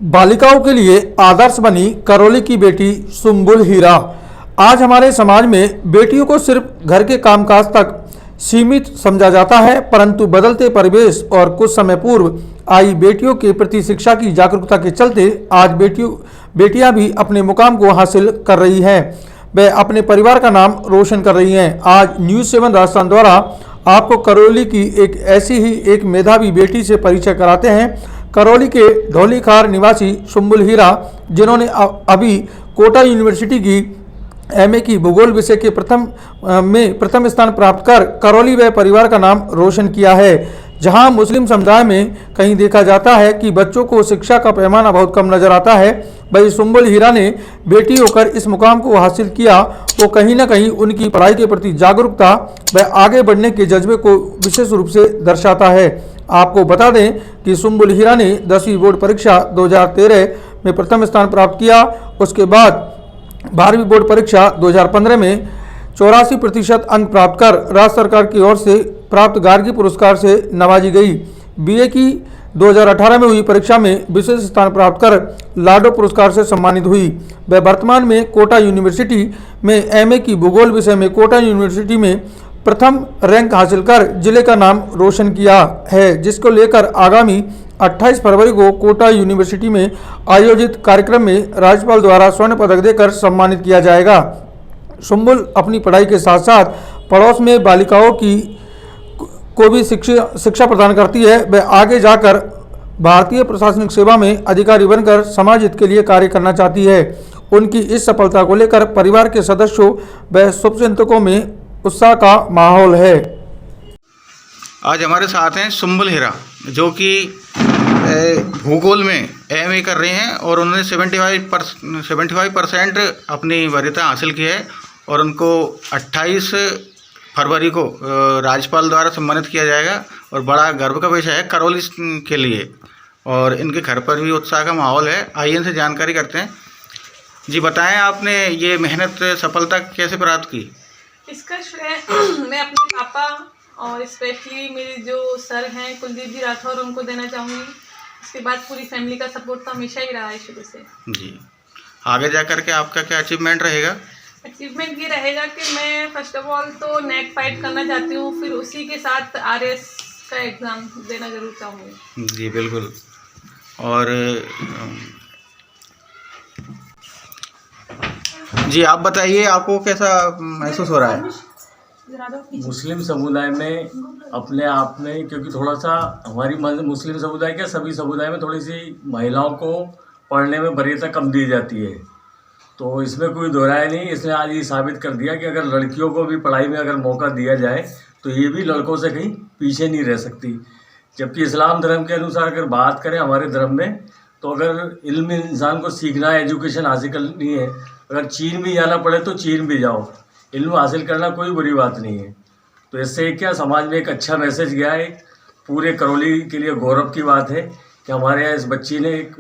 बालिकाओं के लिए आदर्श बनी करौली की बेटी सुम्बुल हीरा। आज हमारे समाज में बेटियों को सिर्फ घर के कामकाज तक सीमित समझा जाता है, परंतु बदलते परिवेश और कुछ समय पूर्व आई बेटियों के प्रति शिक्षा की जागरूकता के चलते आज बेटियां भी अपने मुकाम को हासिल कर रही हैं। वे अपने परिवार का नाम रोशन कर रही हैं। आज न्यूज़ 7 राजस्थान द्वारा आपको करौली की एक ऐसी ही एक मेधावी बेटी से परिचय कराते हैं। करौली के धौलीखार निवासी सुम्बुल हीरा, जिन्होंने अभी कोटा यूनिवर्सिटी की एमए की भूगोल विषय के प्रथम स्थान प्राप्त कर करौली व परिवार का नाम रोशन किया है। जहां मुस्लिम समुदाय में कहीं देखा जाता है कि बच्चों को शिक्षा का पैमाना बहुत कम नजर आता है, वही सुम्बुल हीरा ने बेटी होकर इस मुकाम को हासिल किया। वो कहीं ना कहीं उनकी पढ़ाई के प्रति जागरूकता व आगे बढ़ने के जज्बे को विशेष रूप से दर्शाता है। आपको बता दें कि सुम्बुल हीरा ने 10वीं बोर्ड परीक्षा 2013 में प्रथम स्थान प्राप्त किया। उसके बाद 12वीं बोर्ड परीक्षा 2015 में 84% अंक प्राप्त कर राज्य सरकार की ओर से प्राप्त गार्गी पुरस्कार से नवाजी गई। बीए की 2018 में हुई परीक्षा में विशेष स्थान प्राप्त कर लाडो पुरस्कार से सम्मानित हुई। वह वर्तमान में कोटा यूनिवर्सिटी में एमए की भूगोल विषय में कोटा यूनिवर्सिटी में प्रथम रैंक हासिल कर जिले का नाम रोशन किया है, जिसको लेकर आगामी 28 फरवरी को कोटा यूनिवर्सिटी में आयोजित कार्यक्रम में राज्यपाल द्वारा स्वर्ण पदक देकर सम्मानित किया जाएगा। सुम्बुल अपनी पढ़ाई के साथ साथ पड़ोस में बालिकाओं को भी शिक्षा प्रदान करती है। वह आगे जाकर भारतीय प्रशासनिक सेवा में अधिकारी बनकर समाज हित के लिए कार्य करना चाहती है। उनकी इस सफलता को लेकर परिवार के सदस्यों व शुभचिंतकों में उत्साह का माहौल है। आज हमारे साथ हैं सुम्बुल हीरा, जो कि भूगोल में एमए कर रहे हैं और उन्होंने 75% अपनी वरीयता हासिल की है और उनको 28 फरवरी को राज्यपाल द्वारा सम्मानित किया जाएगा और बड़ा गर्व का विषय है करौली के लिए। और इनके घर पर भी उत्साह का माहौल है। आइए इनसे जानकारी करते हैं। जी बताएं, आपने ये मेहनत सफलता कैसे प्राप्त की? इसका श्रेय मैं अपने पापा और स्पेशली मेरे जो सर हैं कुलदीप जी राठौर, उनको देना चाहूँगी। इसके बाद पूरी फैमिली का सपोर्ट तो हमेशा ही रहा है शुरू से। जी आगे जा कर के आपका क्या अचीवमेंट रहेगा? अचीवमेंट ये रहेगा कि मैं फर्स्ट ऑफ ऑल तो नेट फाइट करना चाहती हूँ, फिर उसी के साथ आरएस का एग्ज़ाम देना जरूर चाहूँगी। जी बिल्कुल। और जी आप बताइए, आपको कैसा महसूस हो रहा है? मुस्लिम समुदाय में अपने आप में, क्योंकि थोड़ा सा हमारी मुस्लिम समुदाय के सभी समुदाय में थोड़ी सी महिलाओं को पढ़ने में वरीयता कम दी जाती है, तो इसमें कोई दोहराया नहीं। इसने आज ये साबित कर दिया कि अगर लड़कियों को भी पढ़ाई में अगर मौका दिया जाए तो ये भी लड़कों से कहीं पीछे नहीं रह सकती। जबकि इस्लाम धर्म के अनुसार अगर बात करें हमारे धर्म में, तो अगर इल्म इंसान को सीखना है, एजुकेशन हासिल करनी है, अगर चीन भी जाना पड़े तो चीन भी जाओ, इल्म हासिल करना कोई बुरी बात नहीं है। तो इससे क्या समाज में एक अच्छा मैसेज गया है। पूरे करौली के लिए गौरव की बात है कि हमारे यहाँ इस बच्ची ने एक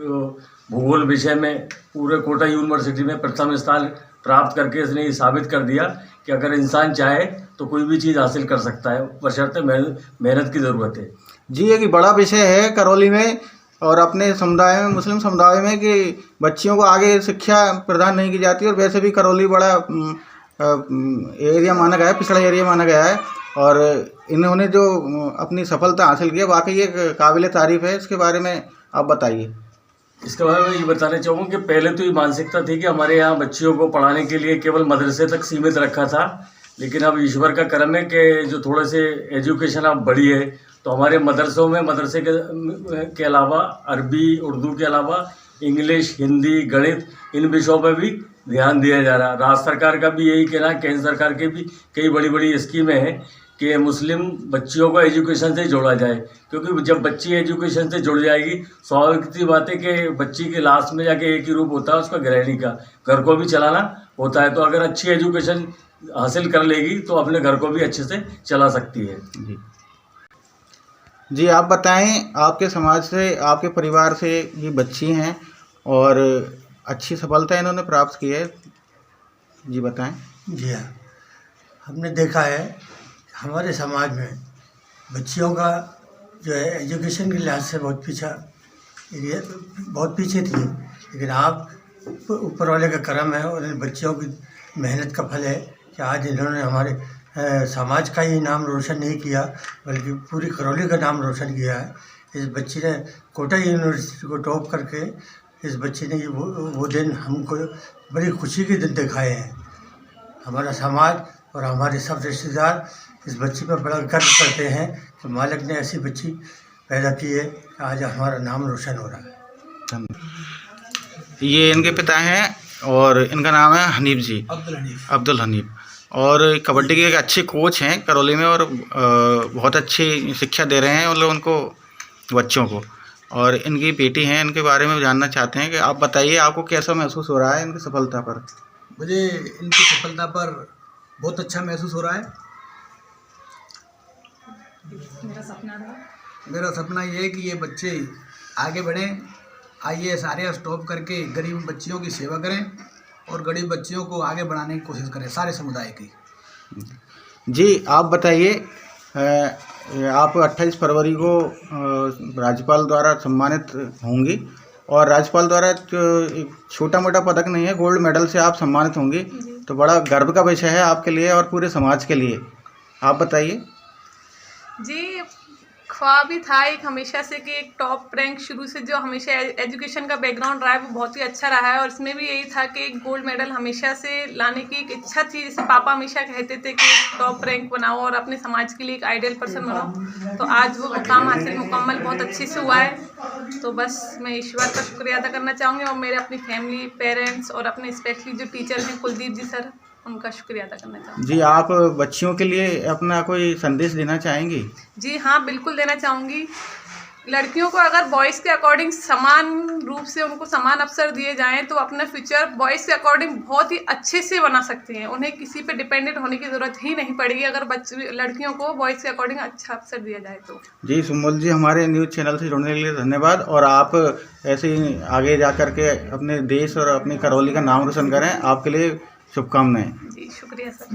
भूगोल विषय में पूरे कोटा यूनिवर्सिटी में प्रथम स्थान प्राप्त करके इसने ये साबित कर दिया कि अगर इंसान चाहे तो कोई भी चीज़ हासिल कर सकता है, बशर्ते मेहनत की ज़रूरत है। जी एक बड़ा विषय है करौली में और अपने समुदाय में, मुस्लिम समुदाय में, कि बच्चियों को आगे शिक्षा प्रदान नहीं की जाती। और वैसे भी करौली बड़ा एरिया माना गया है, पिछड़ा एरिया माना गया है, और इन्होंने जो अपनी सफलता हासिल की है वाकई ये काबिल तारीफ़ है। इसके बारे में आप बताइए। इसके बारे में ये बताना चाहूँगा कि पहले तो ये मानसिकता थी कि हमारे यहाँ बच्चियों को पढ़ाने के लिए केवल मदरसे तक सीमित रखा था, लेकिन अब ईश्वर का करम है कि जो थोड़े से एजुकेशन अब बढ़ी है, तो हमारे मदरसों में मदरसे के अलावा अरबी उर्दू के अलावा इंग्लिश, हिंदी, गणित, इन विषयों पर भी ध्यान दिया जा रहा है। राज्य सरकार का भी यही कहना, केंद्र सरकार की भी कई बड़ी बड़ी स्कीमें हैं कि मुस्लिम बच्चियों को एजुकेशन से जोड़ा जाए, क्योंकि जब बच्ची एजुकेशन से जुड़ जाएगी, स्वाभाविक सी बात है कि बच्ची के लास्ट में जाके एक ही रूप होता है उसका गृहिणी का, घर को भी चलाना होता है। तो अगर अच्छी एजुकेशन हासिल कर लेगी तो अपने घर को भी अच्छे से चला सकती है। जी आप बताएं, आपके समाज से, आपके परिवार से ये बच्ची हैं और अच्छी सफलता इन्होंने प्राप्त की है, जी बताएं। जी हाँ, हमने देखा है हमारे समाज में बच्चियों का जो है एजुकेशन के लिहाज से बहुत पीछा ये बहुत पीछे थी, लेकिन आप ऊपर वाले का करम है और इन बच्चियों की मेहनत का फल है कि आज इन्होंने हमारे समाज का ही नाम रोशन नहीं किया बल्कि पूरी करौली का नाम रोशन किया है। इस बच्ची ने कोटा यूनिवर्सिटी को टॉप करके इस बच्ची ने वो दिन हमको बड़ी खुशी के दिन दिखाए हैं। हमारा समाज और हमारे सब रिश्तेदार इस बच्ची पर बड़ा गर्व करते हैं कि मालिक ने ऐसी बच्ची पैदा की है कि आज हमारा नाम रोशन हो रहा है। ये इनके पिता हैं और इनका नाम है हनीफ जी, अब्दुल हनीफ, और कबड्डी के एक अच्छे कोच हैं करौली में और बहुत अच्छी शिक्षा दे रहे हैं मतलब उनको बच्चों को। और इनकी बेटी हैं, इनके बारे में जानना चाहते हैं कि आप बताइए आपको कैसा महसूस हो रहा है इनकी सफलता पर? मुझे इनकी सफलता पर बहुत अच्छा महसूस हो रहा है। मेरा सपना ये है कि ये बच्चे आगे बढ़ें, IAS RAS टॉप करके गरीब बच्चियों की सेवा करें और गरीब बच्चियों को आगे बढ़ाने की कोशिश करें सारे समुदाय की। जी आप बताइए, आप 28 फरवरी को राज्यपाल द्वारा सम्मानित होंगी और राज्यपाल द्वारा एक छोटा मोटा पदक नहीं है, गोल्ड मेडल से आप सम्मानित होंगी, तो बड़ा गर्व का विषय है आपके लिए और पूरे समाज के लिए। आप बताइए। जी, ख्वाब ही था एक हमेशा से कि एक टॉप रैंक शुरू से जो हमेशा एजुकेशन का बैकग्राउंड रहा है वो बहुत ही अच्छा रहा है और इसमें भी यही था कि एक गोल्ड मेडल हमेशा से लाने की एक इच्छा थी। जैसे पापा हमेशा कहते थे कि टॉप रैंक बनाओ और अपने समाज के लिए एक आइडियल पर्सन बनाओ, तो आज वो मुकाम हासिल मुकम्मल बहुत अच्छे से हुआ है। तो बस मैं ईश्वर का शुक्रिया अदा करना चाहूँगी और मेरे अपनी फैमिली, पेरेंट्स और अपने स्पेशली जो टीचर हैं कुलदीप जी सर, उनका शुक्रिया अदा करना चाहूँगी। जी आप बच्चियों के लिए अपना कोई संदेश देना चाहेंगी? जी हाँ, बिल्कुल देना चाहूँगी। लड़कियों को अगर बॉयज़ के अकॉर्डिंग समान रूप से उनको समान अवसर दिए जाएं तो अपना फ्यूचर बॉयज़ के अकॉर्डिंग बहुत ही अच्छे से बना सकती हैं। उन्हें किसी पे डिपेंडेंट होने की ज़रूरत ही नहीं पड़ेगी अगर लड़कियों को बॉयज़ के अकॉर्डिंग अच्छा अवसर दिया जाए तो। जी सुम्बुल जी, हमारे न्यूज़ चैनल से जुड़ने के लिए धन्यवाद और आप ऐसे ही आगे जा कर के अपने देश और अपनी करौली का नाम रोशन करें। आपके लिए शुभकामनाएं। जी शुक्रिया सर।